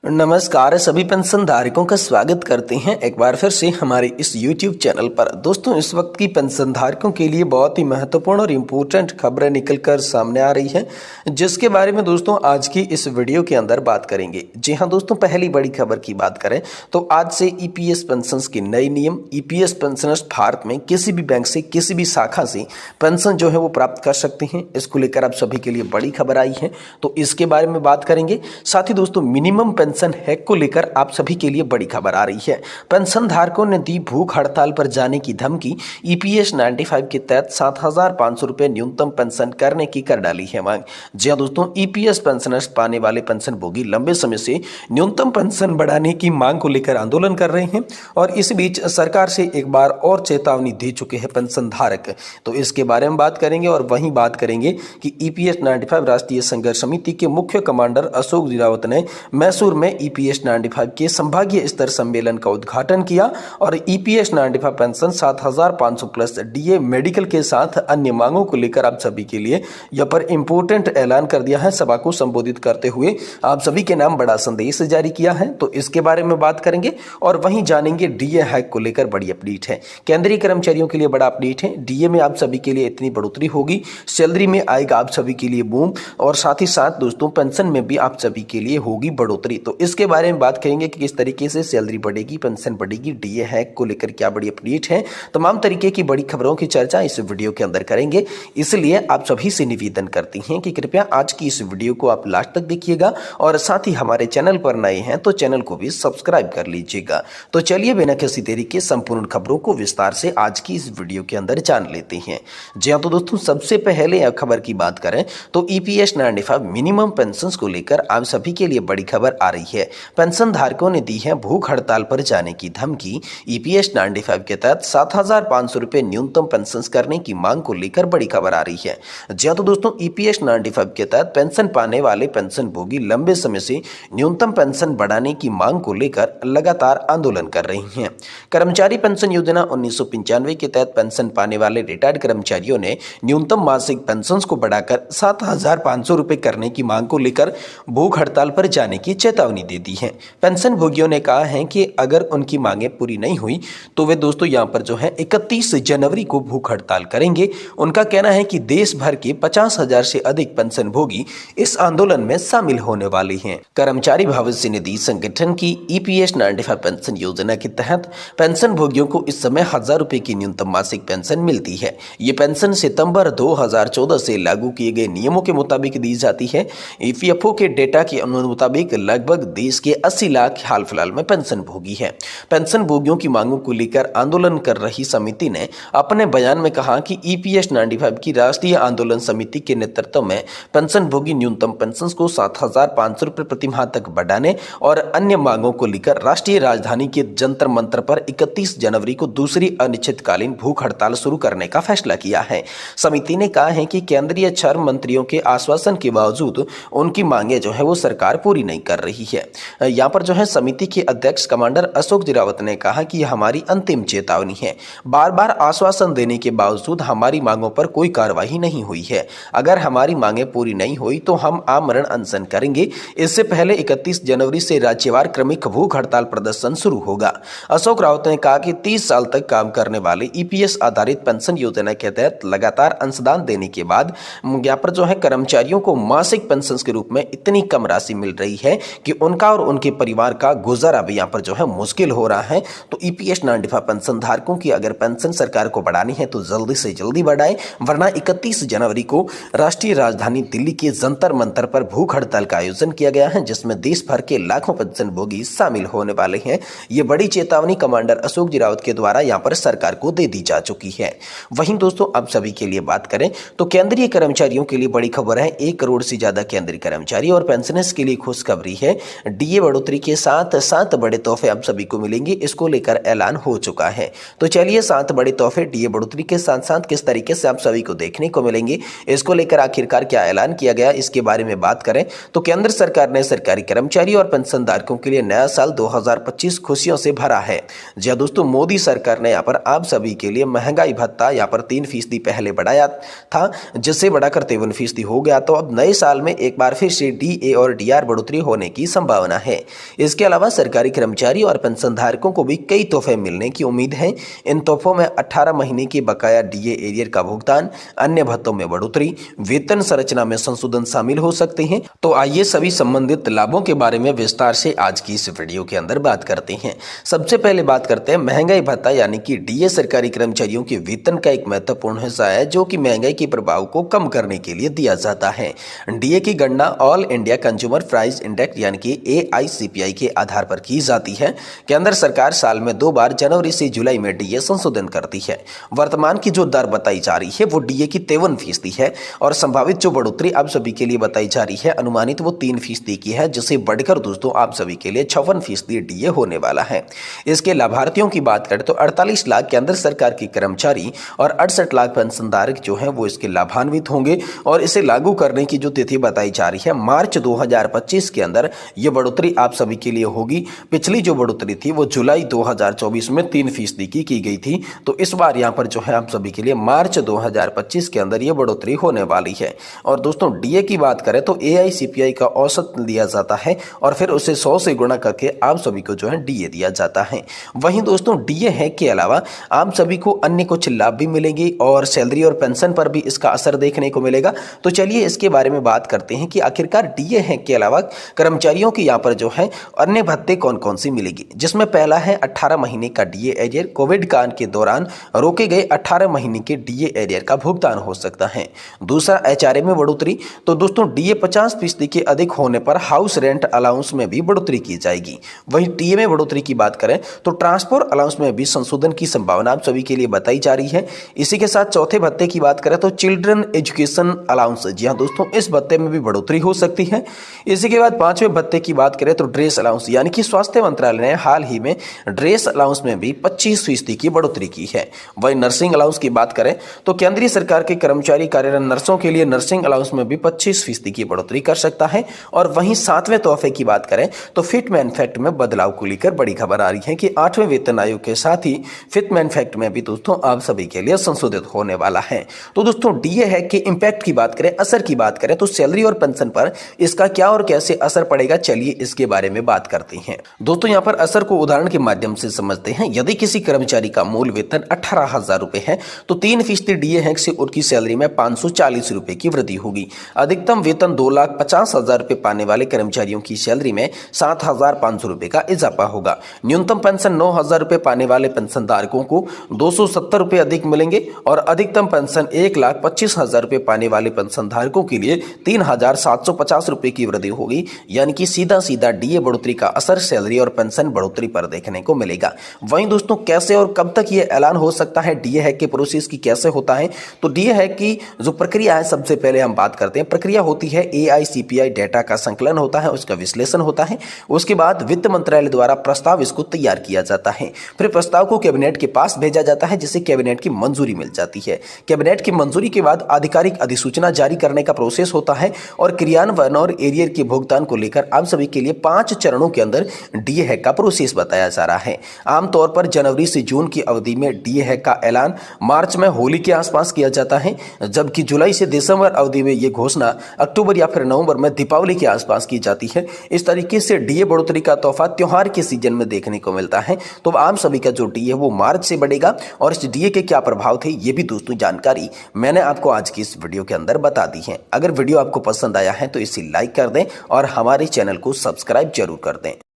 नमस्कार सभी पेंशन धारकों का स्वागत करते हैं एक बार फिर से हमारे इस YouTube चैनल पर। दोस्तों इस वक्त की पेंशन धारकों के लिए बहुत ही महत्वपूर्ण और इम्पोर्टेंट खबरें निकलकर सामने आ रही हैं, जिसके बारे में दोस्तों आज की इस वीडियो के अंदर बात करेंगे। जी हां दोस्तों, पहली बड़ी खबर की बात करें तो आज से ईपीएस पेंशन के नए नियम। ईपीएस पेंशनर्स भारत में किसी भी बैंक से किसी भी शाखा से पेंशन जो है वो प्राप्त कर सकते हैं। इसको लेकर आप सभी के लिए बड़ी खबर आई है, तो इसके बारे में बात करेंगे। साथ ही दोस्तों मिनिमम पेंशन हैक को लेकर आप सभी के लिए बड़ी खबर आ रही है। पेंशन धारकों ने दी भूख हड़ताल पर जाने की धमकी। ईपीएस 95 के तहत 7,500 रुपए न्यूनतम पेंशन करने की कर डाली है मांग। जी हां दोस्तों, ईपीएस पेंशनर्स पाने वाले पेंशन भोगी लंबे समय से न्यूनतम पेंशन बढ़ाने की मांग को लेकर आंदोलन कर रहे हैं और इस बीच सरकार से एक बार और चेतावनी दे चुके हैं पेंशन धारक। तो इसके बारे में बात करेंगे और वहीं बात करेंगे कि ईपीएस 95 राष्ट्रीय संघर्ष समिति के मुख्य कमांडर अशोक रावत ने मैसूर में ईपीएस 95 के संभागीय स्तर सम्मेलन का उद्घाटन किया और EPS 95 pension 7,500 plus DA medical के साथ अन्य मांगों को लेकर आप सभी के लिए यहां पर इंपोर्टेंट ऐलान कर दिया है। सभा को संबोधित करते हुए आप सभी के नाम बड़ा संदेश जारी किया है, तो इसके बारे में बात करेंगे और वहीं जानेंगे डीए हैक को लेकर बड़ी अपडेट है। केंद्रीय कर्मचारियों के लिए बड़ा अपडेट है। डीए में आप सभी के लिए इतनी बढ़ोतरी होगी, सैलरी में आएगा आप सभी के लिए बूम, और साथ ही साथ दोस्तों पेंशन में भी आप सभी के लिए होगी बढ़ोतरी। तो इसके बारे में बात करेंगे कि किस तरीके से सैलरी बढ़ेगी, पेंशन बढ़ेगी, डीए हैक को लेकर क्या बड़ी अपडेट है। तमाम तरीके की बड़ी खबरों की चर्चा इस वीडियो के अंदर करेंगे, इसलिए आप सभी से निवेदन करते हैं कि कृपया आज की इस वीडियो को आप लास्ट तक देखिएगा और साथ ही हमारे चैनल पर नए हैं तो चैनल को भी सब्सक्राइब कर लीजिएगा। तो चलिए बिना किसी देरी के संपूर्ण खबरों को विस्तार से आज की इस वीडियो के अंदर जान लेते हैं। जी हाँ, तो दोस्तों सबसे पहले खबर की बात करें तो ईपीएस 95 मिनिमम पेंशन को लेकर आप सभी के लिए बड़ी खबर आ रही है। पेंशन धारकों ने दी है भूख हड़ताल पर जाने की धमकी। ईपीएस 95 के तहत 7,500 रुपए न्यूनतम पेंशन करने की मांग को लेकर बड़ी खबर आ रही है। जी तो दोस्तों ईपीएस 95 के तहत पेंशन पाने वाले पेंशन भोगी लंबे समय से न्यूनतम पेंशन बढ़ाने की मांग को लेकर लगातार आंदोलन कर रही हैं। कर्मचारी पेंशन योजना 1995 के तहत पेंशन पाने वाले रिटायर्ड कर्मचारियों ने न्यूनतम मासिक पेंशन को बढ़ाकर 7,500 रुपए करने की मांग को लेकर भूख हड़ताल पर जाने की चेतावनी दे दी है। पेंशन भोगियों ने कहा है कि अगर उनकी मांगें पूरी नहीं हुई तो वे दोस्तों यहां पर जो है 31 जनवरी को भूख हड़ताल करेंगे। उनका कहना है कि देश भर के 50,000 से अधिक पेंशन भोगी इस आंदोलन में शामिल होने वाले हैं। कर्मचारी भविष्य निधि संगठन की ईपीएस 95 पेंशन योजना के तहत पेंशन भोगियों को इस समय 1,000 रुपए की न्यूनतम मासिक पेंशन मिलती है। ये पेंशन सितंबर 2014 से लागू किए गए नियमों के मुताबिक दी जाती है। ईपीएफओ के डेटा के मुताबिक लगभग देश के 80 लाख हाल फिलहाल में पेंशन भोगी है। पेंशन भोगियों की मांगों को लेकर आंदोलन कर रही समिति ने अपने बयान में कहा कि ईपीएस 95 की राष्ट्रीय आंदोलन समिति के नेतृत्व में पेंशन भोगी न्यूनतम पेंशन को 7,500 रुपए प्रति माह तक बढ़ाने और अन्य मांगों को लेकर राष्ट्रीय राजधानी के जंतर मंतर पर 31 जनवरी को दूसरी अनिश्चितकालीन भूख हड़ताल शुरू करने का फैसला किया है। समिति ने कहा है कि केंद्रीय श्रम मंत्रियों के आश्वासन के बावजूद उनकी मांगे जो है वो सरकार पूरी नहीं कर रही है। यहाँ पर जो है समिति के अध्यक्ष कमांडर अशोक रावत ने कहा कि यह हमारी अंतिम चेतावनी है। बार बार आश्वासन देने के बावजूद हमारी मांगों पर कोई कार्रवाई नहीं हुई है। अगर हमारी मांगे पूरी नहीं हुई तो हम आमरण अनशन करेंगे। इससे पहले 31 जनवरी से राज्यवार क्रमिक भूख हड़ताल प्रदर्शन शुरू होगा। अशोक रावत ने कहा कि 30 साल तक काम करने वाले ईपीएस आधारित पेंशन योजना के तहत लगातार अंशदान देने के बाद यहाँ पर जो है कर्मचारियों को मासिक पेंशन के रूप में इतनी कम राशि मिल रही है कि उनका और उनके परिवार का गुजारा भी यहाँ पर जो है मुश्किल हो रहा है। तो ईपीएस 95 पेंशन धारकों की अगर पेंशन सरकार को बढ़ानी है तो जल्दी से जल्दी बढ़ाए, वरना 31 जनवरी को राष्ट्रीय राजधानी दिल्ली के जंतर मंतर पर भूख हड़ताल का आयोजन किया गया है, जिसमें देश भर के लाखों पेंशन भोगी शामिल होने वाले हैं। ये बड़ी चेतावनी कमांडर अशोक रावत के द्वारा यहाँ पर सरकार को दे दी जा चुकी है। वहीं दोस्तों आप सभी के लिए बात करें तो केंद्रीय कर्मचारियों के लिए बड़ी खबर है। 1 करोड़ से ज्यादा केंद्रीय कर्मचारी और पेंशनर्स के लिए खुशखबरी है। डीए बढ़ोतरी के साथ 7 बड़े तोहफे आप सभी को मिलेंगे, इसको लेकर ऐलान हो चुका है। तो चलिए 7 बड़े तोहफे डीए बढ़ोतरी के साथ साथ किस तरीके से आप सभी को देखने को मिलेंगे, इसको लेकर आखिरकार क्या ऐलान किया गया, इसके बारे में बात करें तो केंद्र सरकार ने सरकारी कर्मचारी और पेंशनधारकों के लिए नया साल 2025 खुशियों से भरा है। जी दोस्तों, मोदी सरकार ने यहाँ पर आप सभी के लिए महंगाई भत्ता यहाँ पर 3% पहले बढ़ाया था, जिससे बढ़ाकर 53% हो गया। तो अब नए साल में एक बार फिर से डीए और डीआर बढ़ोतरी होने की संभावना है। इसके अलावा सरकारी कर्मचारी और पेंशनधारकों को भी कई तोहफे मिलने की उम्मीद है। इन तोहफों में 18 महीने की बकाया डीए एरियर का भुगतान, अन्य भत्तों में बढ़ोतरी, वेतन संरचना में संशोधन शामिल हो सकते हैं। तो आइए सभी संबंधित लाभों के बारे में विस्तार से आज की इस वीडियो के अंदर बात करते हैं। सबसे पहले बात करते हैं महंगाई भत्ता यानी कि डीए सरकारी कर्मचारियों के वेतन का एक महत्वपूर्ण हिस्सा है जो कि महंगाई के प्रभाव को कम करने के लिए दिया जाता है। डीए की गणना all India consumer price index यानी कि AICPI के आधार पर की जाती है। केंद्र सरकार साल में 2 बार जनवरी से जुलाई में डीए संशोधन करती है। वर्तमान की जो दर बताई जा रही है वो डीए की 53% है और संभावित जो बढ़ोतरी आप सभी के लिए बताई जा रही है अनुमानित वो 3% की है, जिसे बढ़कर दोस्तों आप सभी के लिए 56% डीए होने वाला है। इसके लाभार्थियों की बात करें तो 48 लाख केंद्र सरकार के कर्मचारी और 68 लाख पेंशनधारक जो हैं वो इसके लाभान्वित होंगे और इसे लागू करने की जो तिथि बताई जा रही है मार्च 2025 के अंदर ये बढ़ोतरी आप सभी के लिए होगी। पिछली जो बढ़ोतरी थी वो जुलाई 2024 में 3% की गई थी, तो इस बार यहाँ पर जो है आप सभी के लिए मार्च 2025 के अंदर ये बढ़ोतरी होने वाली है। और दोस्तों डीए की बात करें तो AICPI का औसत लिया जाता है और फिर उसे 100 से गुणा करके आप सभी को जो है डीए दिया जाता है। वहीं दोस्तों डीए है के अलावा आप सभी को अन्य कुछ लाभ भी मिलेंगे और सैलरी और पेंशन पर भी इसका असर देखने को मिलेगा। तो चलिए इसके बारे में बात करते हैं कि आखिरकार डीए है के अलावा कर्मचारियों की यहाँ पर जो है अन्य भत्ते कौन कौन सी मिलेगी, जिसमें पहला है 18 महीने का डीए एरियर। कोविड काल के दौरान रोके गए 18 महीने के डीए एरियर का भुगतान हो सकता है। दूसरा HRA में बढ़ोतरी, तो दोस्तों डीए 50% के अधिक होने पर हाउस रेंट अलाउंस में भी बढ़ोतरी की जाएगी। वहीं टीए में बढ़ोतरी की बात करें तो ट्रांसपोर्ट अलाउंस में भी संशोधन की संभावना आप सभी के लिए बताई जा रही है। इसी के साथ चौथे भत्ते की बात करें तो चिल्ड्रन एजुकेशन अलाउंस, जी हाँ दोस्तों इस भत्ते में भी बढ़ोतरी हो सकती है। इसी के बाद पांचवें भत्ते की बात करें तो ड्रेस अलाउंस यानी कि स्वास्थ्य मंत्रालय ने हाल ही में ड्रेस अलाउंस में भी 25% की बढ़ोतरी की है। वहीं नर्सिंग अलाउंस की बात करें तो केंद्रीय सरकार के कर्मचारी कार्यरत नर्सों के लिए नर्सिंग अलाउंस में भी 25% की बढ़ोतरी कर सकता है। और वहीं सातवें तोहफे की बात करें तो फिटमैन फैक्ट में बदलाव को लेकर बड़ी खबर आ रही है कि 8वें वेतन आयोग के साथ ही फिटमैन फैक्ट में भी दोस्तों आप सभी के लिए संशोधित होने वाला है। तो दोस्तों डीए है कि इंपैक्ट की बात करें, असर की बात करें तो सैलरी और पेंशन पर इसका क्या और कैसे असर पड़ेगा, चलिए इसके बारे में बात करते हैं। दोस्तों यहाँ पर असर को उदाहरण के माध्यम से समझते हैं। यदि किसी कर्मचारी का मूल वेतन 18,000 रुपए है तो 3% डीए है से उनकी सैलरी में 540 रुपए की वृद्धि होगी। अधिकतम वेतन 2,50,000 रुपए पाने वाले कर्मचारियों की सैलरी में 7,500 रुपए का इजाफा होगा। न्यूनतम पेंशन 9,000 रुपए पाने वाले पेंशनधारकों को 270 रुपए अधिक मिलेंगे और अधिकतम पेंशन 1,25,000 रुपए पाने वाले पेंशनधारकों के लिए 3,750 रुपए की वृद्धि होगी। यानी कि सीधा सीधा डीए बढ़ोतरी का असर सैलरी और पेंशन बढ़ोतरी पर देखने को मिलेगा। वहीं दोस्तों कैसे और कब तक ये ऐलान हो सकता है, डीए हैक के प्रोसेस की कैसे होता है, तो डीए हैक की जो प्रक्रिया है सबसे पहले हम बात करते हैं। प्रक्रिया होती है AICPI डेटा का संकलन होता है, उसका विश्लेषण होता है, उसके बाद वित्त मंत्रालय द्वारा प्रस्ताव इसको तैयार किया जाता है। फिर प्रस्ताव को कैबिनेट के पास भेजा जाता है जिसे कैबिनेट की मंजूरी मिल जाती है। कैबिनेट की मंजूरी के बाद आधिकारिक अधिसूचना जारी करने का प्रोसेस होता है और क्रियान्वयन और एरियर के भुगतान को लेकर आप सभी के लिए 5 चरणों के अंदर डीए हैक का प्रोसेस बताया जा रहा है। आमतौर पर जनवरी से जून की अवधि में डीए हैक का ऐलान मार्च में होली के आसपास किया जाता है, जबकि जुलाई से दिसंबर अवधि में यह घोषणा अक्टूबर या फिर नवंबर में दीपावली के आसपास की जाती है। इस तरीके से डीए बढ़ोतरी का तोहफा त्योहार के सीजन में देखने को मिलता है। तो आप सभी का जो डीए वो मार्च से बढ़ेगा और इस डीए के क्या प्रभाव थे ये भी दोस्तों जानकारी मैंने आपको आज की इस वीडियो के अंदर बता दी है। अगर वीडियो आपको पसंद आया है तो इसे लाइक कर दें और हमारे चैनल को सब्सक्राइब जरूर कर दें।